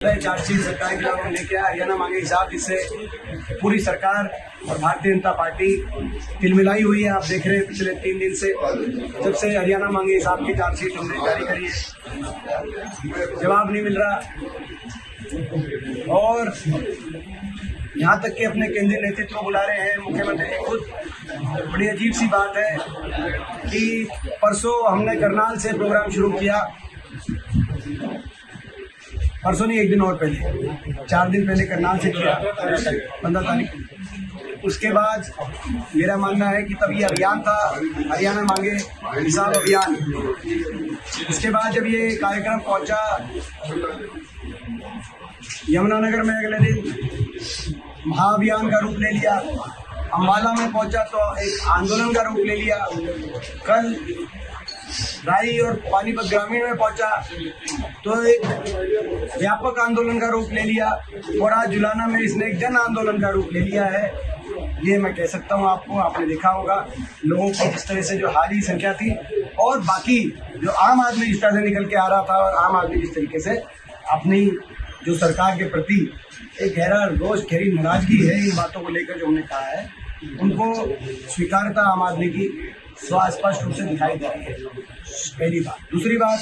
Chargesheet सरकार के खिलाफ हम लेके आए हरियाणा मांगे हिसाब, जिससे पूरी सरकार और भारतीय जनता पार्टी तिलमिलाई हुई है। आप देख रहे हैं पिछले 3 दिन से जब से हरियाणा मांगे हिसाब की चार्जशीट हमने जारी करी है, जवाब नहीं मिल रहा। और यहाँ तक कि अपने केंद्रीय नेतृत्व को बुला रहे हैं मुख्यमंत्री जी खुद। बड़ी अजीब सी बात है कि परसों हमने करनाल से प्रोग्राम शुरू किया, परसों नहीं, एक दिन और पहले, 4 दिन पहले करनाल से किया, 15 तारीख। उसके बाद मेरा मानना है कि तब ये अभियान था, हरियाणा मांगे हिसाब अभियान। उसके बाद जब ये कार्यक्रम पहुंचा यमुनानगर में, अगले दिन महाअभियान का रूप ले लिया। अम्बाला में पहुंचा तो एक आंदोलन का रूप ले लिया। कल राई और पानीपत ग्रामीण में पहुंचा तो एक व्यापक आंदोलन का रूप ले लिया, और आज जुलाना में इसने एक जन आंदोलन का रूप ले लिया है। ये मैं कह सकता हूँ आपको, आपने देखा होगा लोगों की जिस तरह से जो हाली संख्या थी, और बाकी जो आम आदमी जिस तरह से निकल के आ रहा था, और आम आदमी जिस तरीके से अपनी जो सरकार के प्रति एक गहरा रोष, गहरी नाराजगी है इन बातों को लेकर जो हमने कहा है, उनको स्वीकारता आम आदमी की स्पष्ट रूप से दिखाई दे रही है। पहली बात। दूसरी बात,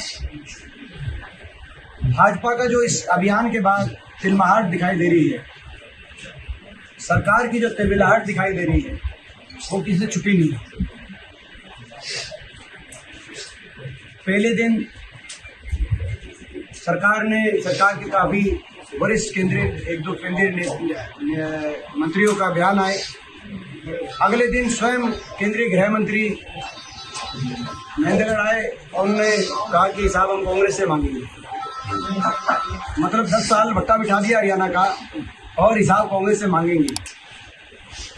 भाजपा का जो इस अभियान के बाद तिलमिलाहट दिखाई दे रही है, सरकार की जो तिलमिलाहट दिखाई दे रही है, वो किसी से छुपी नहीं है। पहले दिन सरकार के काफी वरिष्ठ एक दो केंद्रीय मंत्रियों का बयान आए। अगले दिन स्वयं केंद्रीय गृह मंत्री महेंद्र आए और उन्होंने कहा कि हिसाब हम कांग्रेस से मांगेंगे। मतलब 10 साल भट्टा बिठा दिया हरियाणा का, और हिसाब कांग्रेस से मांगेंगे।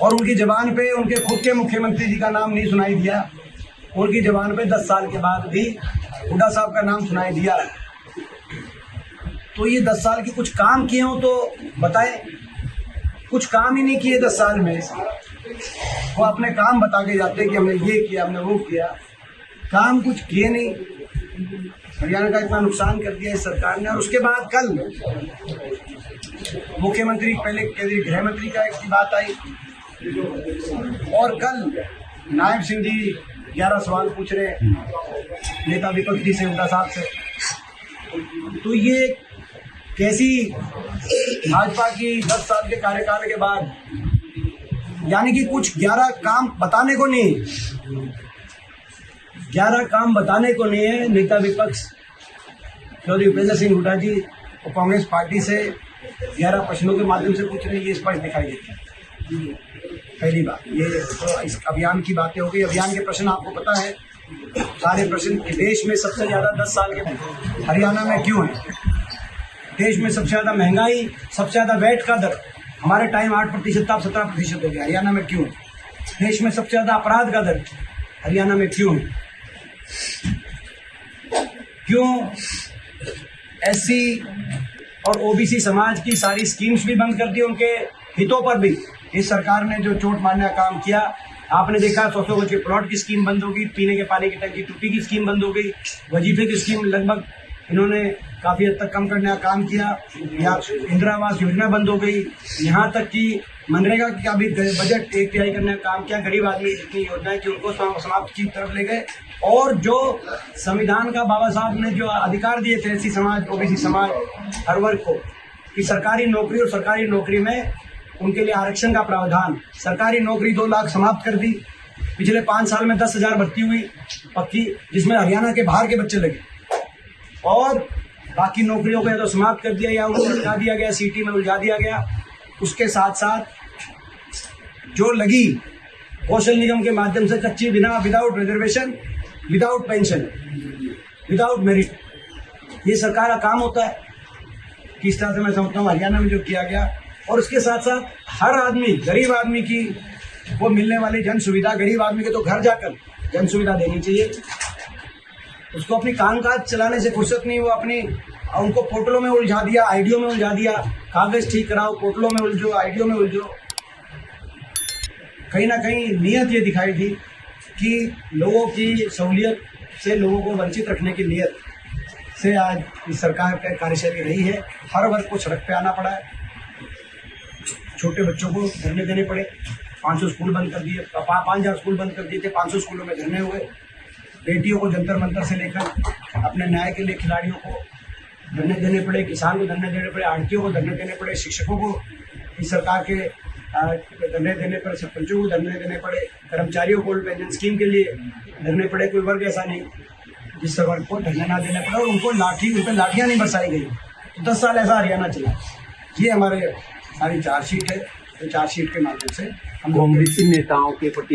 और उनकी जबान पे उनके खुद के मुख्यमंत्री जी का नाम नहीं सुनाई दिया, उनकी जबान पे 10 साल के बाद भी हुड्डा साहब का नाम सुनाई दिया। तो ये 10 साल के कुछ काम किए हो तो बताएं। कुछ काम ही नहीं किए 10 साल में। वो अपने काम बता के जाते हैं कि हमने ये किया, हमने वो किया, काम कुछ किए नहीं। हरियाणा का इतना नुकसान कर दिया इस सरकार ने। और उसके बाद कल मुख्यमंत्री, पहले केंद्रीय गृह मंत्री का एक बात आई, और कल नायब सिंह जी 11 सवाल पूछ रहे नेता विपक्ष जी से, हुड्डा साहब से। तो ये कैसी भाजपा की 10 साल के कार्यकाल के बाद, यानी कि कुछ 11 काम बताने को नहीं, 11 काम बताने को नहीं है। नेता विपक्ष चौधरी उपेंद्र सिंह हुड्डा जी और कांग्रेस पार्टी से 11 प्रश्नों के माध्यम से पूछ रहे हैं, ये स्पष्ट दिखाई देता है। पहली बात ये तो इस अभियान की बातें हो गई। अभियान के प्रश्न आपको पता है, सारे प्रश्न देश में सबसे ज्यादा 10 साल के हरियाणा में क्यों है? देश में सबसे ज्यादा महंगाई, सबसे ज्यादा वैट का दर, हमारे टाइम 8% था, अब 17% हो गया। हरियाणा में क्यों है? देश में सबसे ज्यादा अपराध का दर हरियाणा में क्यों है? क्यों एससी और ओबीसी समाज की सारी स्कीम्स भी बंद कर दी? उनके हितों पर भी इस सरकार ने जो चोट मारने का काम किया, आपने देखा 100 गज के प्लॉट की स्कीम बंद होगी, पीने के पानी की टंकी टूटी की स्कीम बंद हो गई, वजीफे की स्कीम लगभग इन्होंने काफी हद तक कम करने का काम किया, या इंदिरा आवास योजना बंद हो गई, यहाँ तक कि मनरेगा का भी बजट 1/3 करने का काम किया। गरीब आदमी जितनी योजनाएं थी उनको समाप्त की तरफ ले गए। और जो संविधान का बाबा साहब ने जो अधिकार दिए थे एससी समाज, ओबीसी समाज, हर वर्ग को, कि सरकारी नौकरी और सरकारी नौकरी में उनके लिए आरक्षण का प्रावधान, सरकारी नौकरी 2 लाख समाप्त कर दी। पिछले 5 साल में 10,000 भर्ती हुई पक्की, जिसमें हरियाणा के बाहर के बच्चे लगे, और बाकी नौकरियों को या तो समाप्त कर दिया या उनको हटा दिया गया, सीटी में उलझा दिया गया। उसके साथ साथ जो लगी कौशल निगम के माध्यम से कच्ची, without reservation, without pension, without merit, ये सरकार का काम होता है। किस तरह से मैं समझता हूँ हरियाणा में जो किया गया। और उसके साथ साथ हर आदमी, गरीब आदमी की वो मिलने वाली जन सुविधा, गरीब आदमी के तो घर जाकर जन सुविधा देनी चाहिए। उसको अपनी कामकाज चलाने से फुर्सत नहीं, वो अपनी उनको पोर्टलों में उलझा दिया, आईडियो में उलझा दिया। कागज ठीक कराओ, पोर्टलों में उलझो, आईडियो में उलझो। कहीं ना कहीं नीयत ये दिखाई दी कि लोगों की सहूलियत से लोगों को वंचित रखने की नीयत से आज इस सरकार की कार्यशैली रही है। हर वर्ग को सड़क पे आना पड़ा है, छोटे बच्चों को धरने देने पड़े, 500 स्कूल बंद कर दिए, 5000 स्कूल बंद कर दिए थे, 500 स्कूलों में धरने हुए। बेटियों को जंतर मंतर से लेकर अपने न्याय के लिए खिलाड़ियों को धरने देने पड़े, किसान को धरने देने पड़े, आड़तियों को धरने देने पड़े, शिक्षकों को इस सरकार के धरने देने पड़े, सरपंचों को धरने देने पड़े, कर्मचारियों को ओल्ड पेंशन स्कीम के लिए धरने पड़े। कोई वर्ग ऐसा नहीं जिस वर्ग को धरने ना देने पड़े और उन पर लाठियां नहीं बरसाई गई। तो 10 साल ऐसा हरियाणा चला। ये हमारे सारी चार्जशीट है, तो चार्जशीट के माध्यम से हम कांग्रेसी नेताओं के प्रति